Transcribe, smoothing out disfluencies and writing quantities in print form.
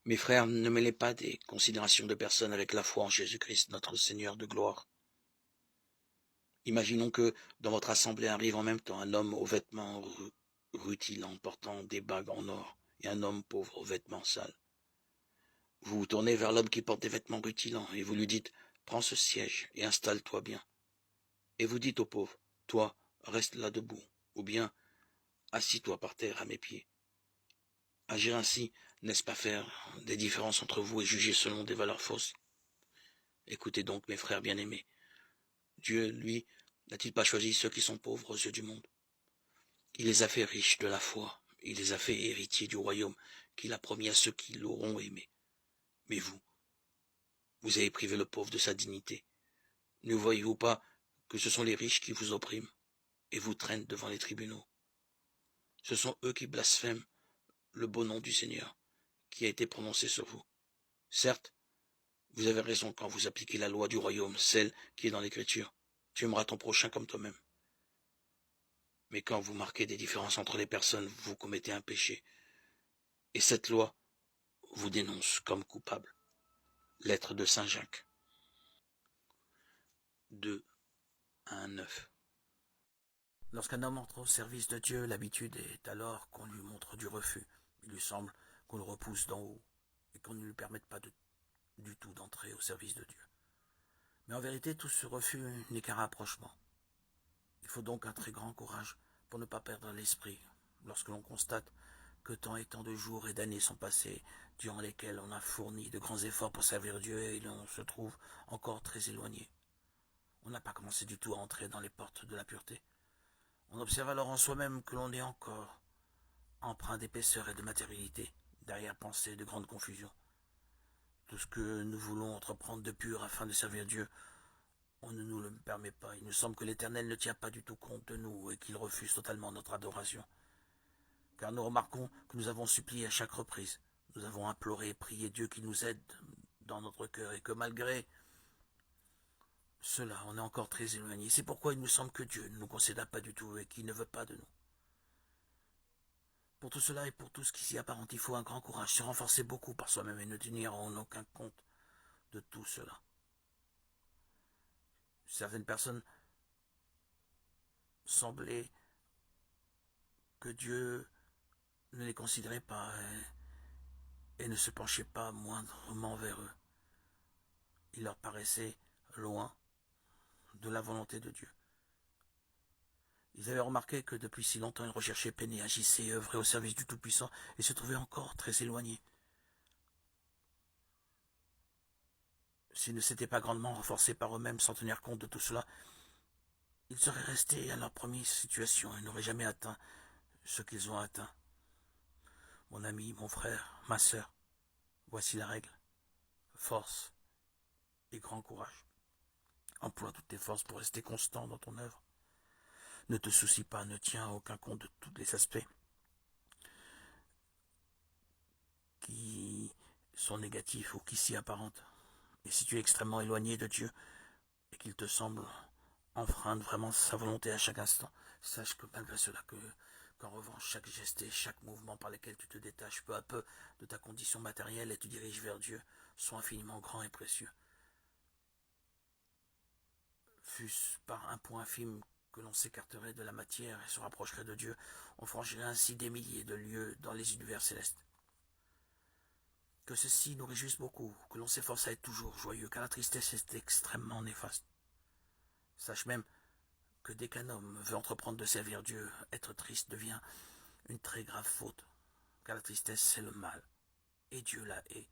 Mes frères, ne mêlez pas des considérations de personnes avec la foi en Jésus-Christ, notre Seigneur de gloire. Imaginons que dans votre assemblée arrive en même temps un homme aux vêtements rutilants portant des bagues en or et un homme pauvre aux vêtements sales. Vous vous tournez vers l'homme qui porte des vêtements rutilants et vous lui dites « Prends ce siège et installe-toi bien ». Et vous dites au pauvre « Toi, reste là debout » ou bien « Assis-toi par terre à mes pieds ». Agir ainsi, n'est-ce pas faire des différences entre vous et juger selon des valeurs fausses? Écoutez donc, mes frères bien-aimés, Dieu, lui, n'a-t-il pas choisi ceux qui sont pauvres aux yeux du monde? Il les a fait riches de la foi, il les a fait héritiers du royaume qu'il a promis à ceux qui l'auront aimé. Mais vous avez privé le pauvre de sa dignité. Ne voyez-vous pas que ce sont les riches qui vous oppriment et vous traînent devant les tribunaux? Ce sont eux qui blasphèment le beau nom du Seigneur qui a été prononcé sur vous. Certes, vous avez raison quand vous appliquez la loi du royaume, celle qui est dans l'Écriture. Tu aimeras ton prochain comme toi-même. Mais quand vous marquez des différences entre les personnes, vous commettez un péché. Et cette loi vous dénonce comme coupable. Lettre de Saint Jacques 2, 1, 9. Lorsqu'un homme entre au service de Dieu, l'habitude est alors qu'on lui montre du refus. Il lui semble qu'on le repousse d'en haut et qu'on ne lui permette pas du tout d'entrer au service de Dieu. Mais en vérité, tout ce refus n'est qu'un rapprochement. Il faut donc un très grand courage pour ne pas perdre l'esprit lorsque l'on constate que tant et tant de jours et d'années sont passés, durant lesquels on a fourni de grands efforts pour servir Dieu et l'on se trouve encore très éloigné. On n'a pas commencé du tout à entrer dans les portes de la pureté. On observe alors en soi-même que l'on est encore empreint d'épaisseur et de matérialité, d'arrière-pensée, de grande confusion. Tout ce que nous voulons entreprendre de pur afin de servir Dieu, on ne nous le permet pas. Il nous semble que l'Éternel ne tient pas du tout compte de nous et qu'il refuse totalement notre adoration. Car nous remarquons que nous avons supplié à chaque reprise. Nous avons imploré et prié Dieu qui nous aide dans notre cœur et que malgré cela, on est encore très éloigné. C'est pourquoi il nous semble que Dieu ne nous concéda pas du tout et qu'il ne veut pas de nous. Pour tout cela et pour tout ce qui s'y apparente, il faut un grand courage, se renforcer beaucoup par soi-même et ne tenir en aucun compte de tout cela. Certaines personnes semblaient que Dieu ne les considérait pas et ne se penchait pas moindrement vers eux. Il leur paraissait loin de la volonté de Dieu. Ils avaient remarqué que depuis si longtemps ils recherchaient, peinaient, agissaient et œuvraient au service du Tout-Puissant et se trouvaient encore très éloignés. S'ils ne s'étaient pas grandement renforcés par eux-mêmes sans tenir compte de tout cela, ils seraient restés à leur première situation et n'auraient jamais atteint ce qu'ils ont atteint. Mon ami, mon frère, ma sœur, voici la règle. Force et grand courage. Emploie toutes tes forces pour rester constant dans ton œuvre. Ne te soucie pas, ne tiens aucun compte de tous les aspects qui sont négatifs ou qui s'y apparentent. Et si tu es extrêmement éloigné de Dieu et qu'il te semble enfreindre vraiment sa volonté à chaque instant, sache que malgré cela, qu'en revanche, chaque geste et chaque mouvement par lesquels tu te détaches peu à peu de ta condition matérielle et te diriges vers Dieu sont infiniment grands et précieux. Fût-ce par un point infime que l'on s'écarterait de la matière et se rapprocherait de Dieu, on franchirait ainsi des milliers de lieues dans les univers célestes. Que ceci nous réjouisse beaucoup, que l'on s'efforce à être toujours joyeux, car la tristesse est extrêmement néfaste. Sache même que dès qu'un homme veut entreprendre de servir Dieu, être triste devient une très grave faute, car la tristesse c'est le mal, et Dieu la hait.